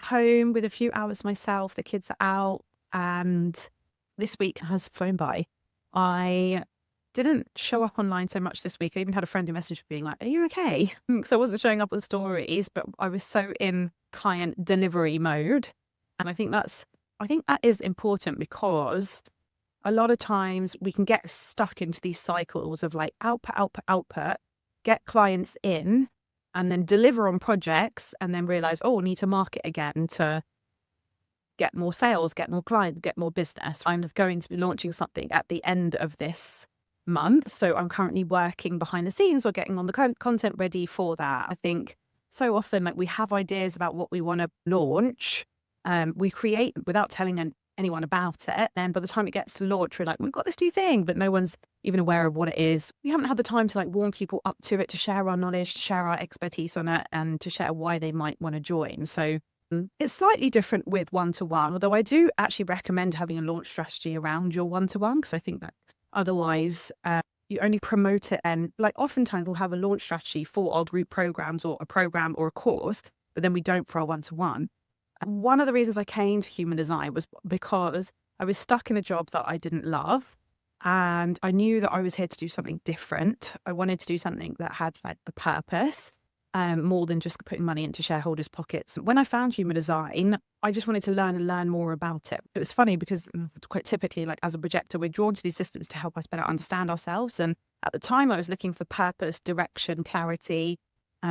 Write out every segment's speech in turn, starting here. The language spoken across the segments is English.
home with a few hours myself. The kids are out, and this week has flown by. I didn't show up online so much this week. I even had a friend who messaged me being like, "Are you okay?" So I wasn't showing up on stories, but I was so in client delivery mode. And I think that is important, because a lot of times we can get stuck into these cycles of like output, get clients in, and then deliver on projects, and then realize, oh, we need to market again to get more sales, get more clients, get more business. I'm going to be launching something at the end of this month. So I'm currently working behind the scenes or getting on the content ready for that. I think so often, like, we have ideas about what we want to launch. We create without telling anyone about it. Then by the time it gets to launch, we're like, we've got this new thing, but no one's even aware of what it is. We haven't had the time to like warm people up to it, to share our knowledge, to share our expertise on it, and to share why they might want to join. So it's slightly different with one-to-one, although I do actually recommend having a launch strategy around your one-to-one, because I think that otherwise you only promote it. And like, oftentimes we'll have a launch strategy for our group programs or a program or a course, but then we don't for our one-to-one. And one of the reasons I came to Human Design was because I was stuck in a job that I didn't love. And I knew that I was here to do something different. I wanted to do something that had like the purpose, more than just putting money into shareholders' pockets. When I found Human Design, I just wanted to learn more about it. It was funny because quite typically, like as a projector, we're drawn to these systems to help us better understand ourselves. And at the time, I was looking for purpose, direction, clarity,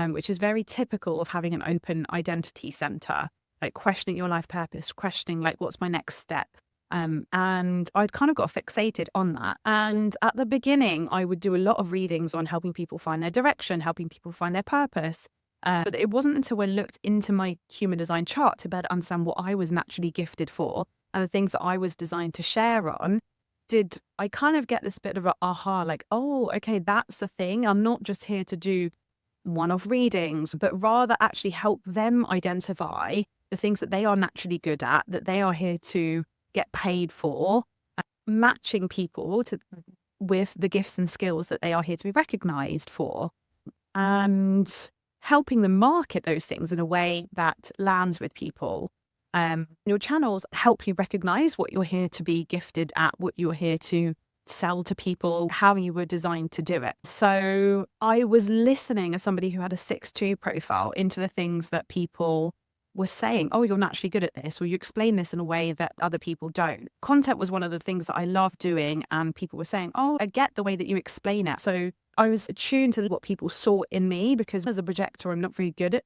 which is very typical of having an open identity center, like questioning your life purpose, questioning like, what's my next step? And I'd kind of got fixated on that. And at the beginning, I would do a lot of readings on helping people find their direction, helping people find their purpose. But it wasn't until I looked into my Human Design chart to better understand what I was naturally gifted for and the things that I was designed to share on, did I kind of get this bit of an aha, like, oh, okay, that's the thing. I'm not just here to do one-off readings, but rather actually help them identify the things that they are naturally good at, that they are here to get paid for, matching people with the gifts and skills that they are here to be recognized for, and helping them market those things in a way that lands with people. Your channels help you recognize what you're here to be gifted at, what you're here to sell to people, how you were designed to do it. So I was listening as somebody who had a 6-2 profile into the things that people were saying, oh, you're naturally good at this, or you explain this in a way that other people don't. Content was one of the things that I love doing, and people were saying, oh, I get the way that you explain it. So I was attuned to what people saw in me, because as a projector, I'm not very good at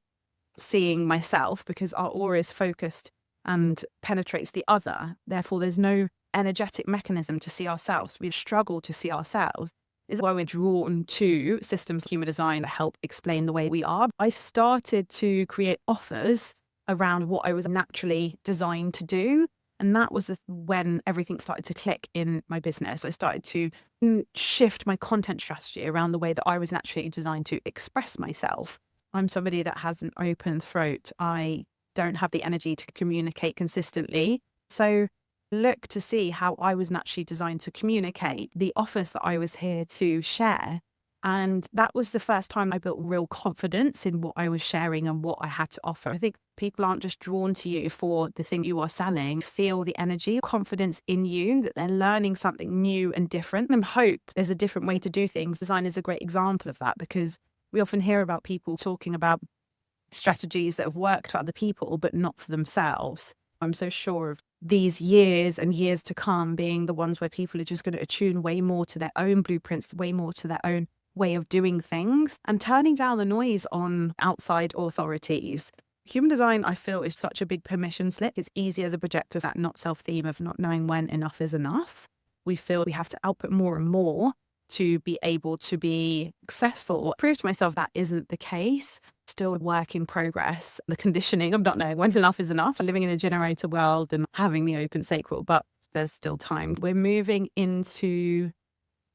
seeing myself, because our aura is focused and penetrates the other. Therefore, there's no energetic mechanism to see ourselves. We struggle to see ourselves. Is why we're drawn to systems like Human Design that help explain the way we are. I started to create offers around what I was naturally designed to do. And that was when everything started to click in my business. I started to shift my content strategy around the way that I was naturally designed to express myself. I'm somebody that has an open throat. I don't have the energy to communicate consistently. So look to see how I was naturally designed to communicate, the offers that I was here to share. And that was the first time I built real confidence in what I was sharing and what I had to offer. I think people aren't just drawn to you for the thing you are selling. Feel the energy, confidence in you, that they're learning something new and different, and hope there's a different way to do things. Design is a great example of that, because we often hear about people talking about strategies that have worked for other people, but not for themselves. I'm so sure of these years and years to come being the ones where people are just going to attune way more to their own blueprints, way more to their own way of doing things, and turning down the noise on outside authorities. Human Design, I feel, is such a big permission slip. It's easy as a projector, that not self-theme of not knowing when enough is enough. We feel we have to output more and more to be able to be successful. Prove to myself that isn't the case. Still a work in progress. The conditioning of not knowing when enough is enough, and living in a generator world and having the open sacral, but there's still time. We're moving into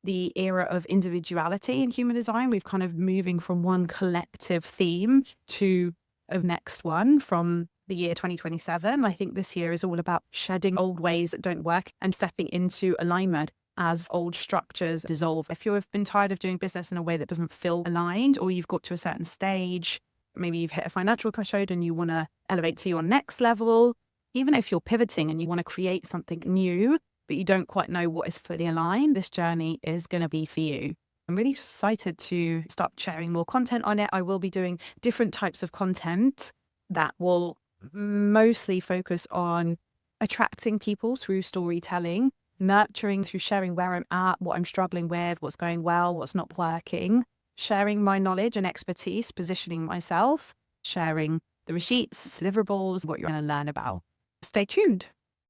the era of individuality in Human Design. We've kind of moving from one collective theme to a next one from the year 2027. I think this year is all about shedding old ways that don't work and stepping into alignment as old structures dissolve. If you've been tired of doing business in a way that doesn't feel aligned, or you've got to a certain stage maybe you've hit a financial threshold and you want to elevate to your next level. Even if you're pivoting and you want to create something new, but you don't quite know what is fully aligned, this journey is going to be for you. I'm really excited to start sharing more content on it. I will be doing different types of content that will mostly focus on attracting people through storytelling, nurturing through sharing where I'm at, what I'm struggling with, what's going well, what's not working, sharing my knowledge and expertise, positioning myself, sharing the receipts, deliverables, what you're going to learn about. Stay tuned.